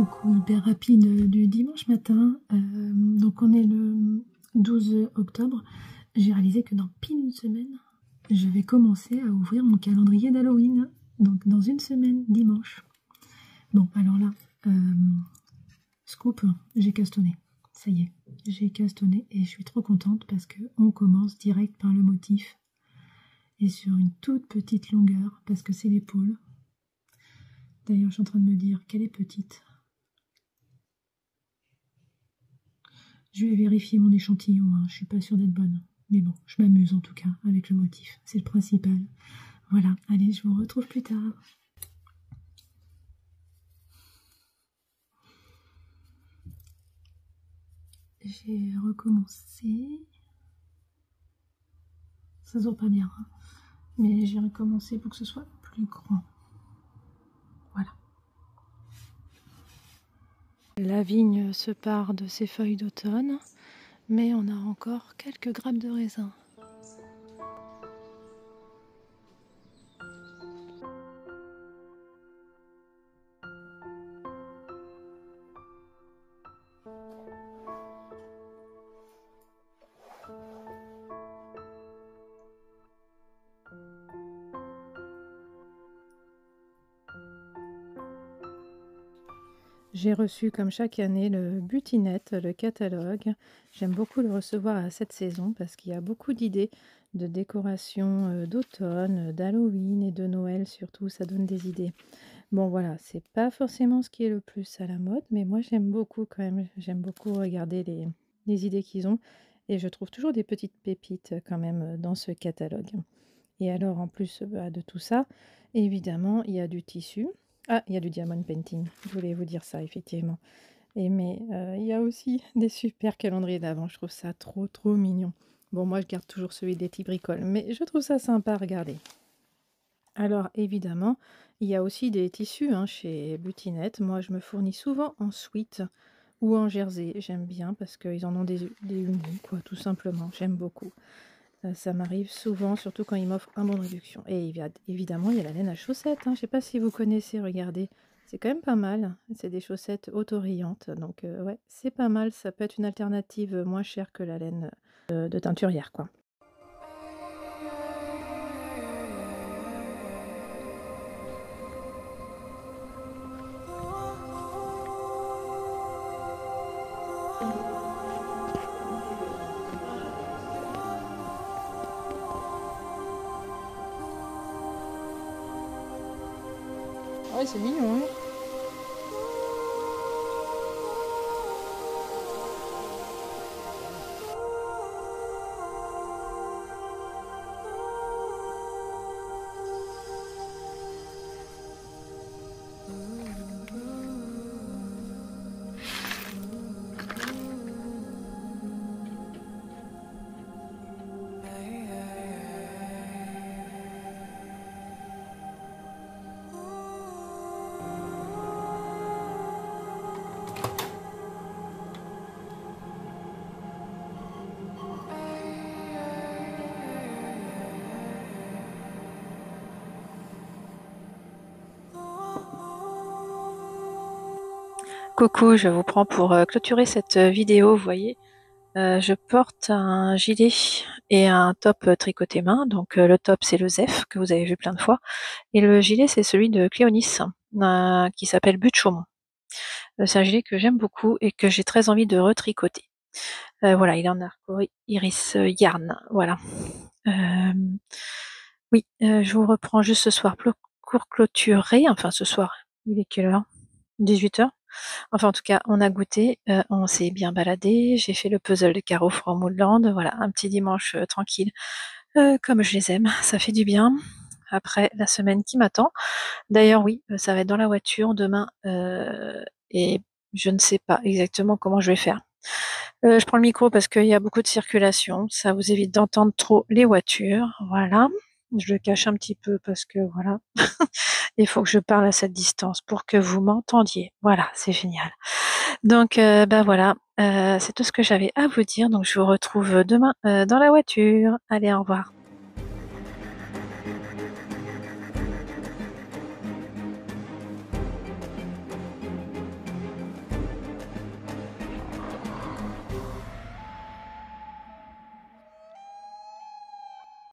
Coucou hyper rapide du dimanche matin. Donc on est le 12 octobre. J'ai réalisé que dans pile une semaine, je vais commencer à ouvrir mon calendrier d'Halloween. Donc dans une semaine, dimanche. Bon, alors là, scoop, j'ai castonné. Ça y est, j'ai castonné et je suis trop contente parce qu'on commence direct par le motif. Et sur une toute petite longueur, parce que c'est l'épaule. D'ailleurs, je suis en train de me dire qu'elle est petite. Je vais vérifier mon échantillon, hein. Je suis pas sûre d'être bonne. Mais bon, je m'amuse en tout cas avec le motif, c'est le principal. Voilà, allez, je vous retrouve plus tard. J'ai recommencé. Ça se voit pas bien, hein. Mais j'ai recommencé pour que ce soit plus grand. Voilà. La vigne se part de ses feuilles d'automne, mais on a encore quelques grappes de raisin. J'ai reçu comme chaque année le Butinette, le catalogue. J'aime beaucoup le recevoir à cette saison parce qu'il y a beaucoup d'idées de décoration d'automne, d'Halloween et de Noël surtout, ça donne des idées. Bon voilà, c'est pas forcément ce qui est le plus à la mode, mais moi j'aime beaucoup quand même, j'aime beaucoup regarder les idées qu'ils ont et je trouve toujours des petites pépites quand même dans ce catalogue. Et alors en plus de tout ça, évidemment il y a du tissu. Ah, il y a du diamond painting, je voulais vous dire ça effectivement. Mais il y a aussi des super calendriers d'avant, je trouve ça trop mignon. Bon, moi je garde toujours celui des petits bricoles, mais je trouve ça sympa à regarder. Alors évidemment, il y a aussi des tissus chez Butinette. Moi je me fournis souvent en sweat ou en jersey, j'aime bien parce qu'ils en ont des unis, quoi, tout simplement, j'aime beaucoup. Ça m'arrive souvent, surtout quand ils m'offrent un bon de réduction. Et évidemment, il y a la laine à chaussettes. Je ne sais pas si vous connaissez, regardez. C'est quand même pas mal. C'est des chaussettes autorillantes. Donc, ouais, c'est pas mal. Ça peut être une alternative moins chère que la laine de teinturière, quoi. Ouais, c'est mignon, hein. Coucou, je vous prends pour clôturer cette vidéo. Vous voyez, je porte un gilet et un top tricoté main. Donc le top c'est le Zef que vous avez vu plein de fois. Et le gilet c'est celui de Cléonis qui s'appelle But Chaumont. C'est un gilet que j'aime beaucoup et que j'ai très envie de retricoter. Voilà, il est en iris yarn. Voilà. Oui, je vous reprends juste ce soir pour clôturer. Enfin ce soir, il est quelle heure? 18 h. Enfin, en tout cas, on a goûté, on s'est bien baladé, j'ai fait le puzzle de Caro from Woodland, voilà, un petit dimanche tranquille, comme je les aime, ça fait du bien, après la semaine qui m'attend. D'ailleurs, oui, ça va être dans la voiture demain, et je ne sais pas exactement comment je vais faire. Je prends le micro parce qu'il y a beaucoup de circulation, ça vous évite d'entendre trop les voitures, voilà. Je le cache un petit peu parce que, voilà, il faut que je parle à cette distance pour que vous m'entendiez. Voilà, c'est génial. Donc, voilà, c'est tout ce que j'avais à vous dire. Donc, je vous retrouve demain dans la voiture. Allez, au revoir.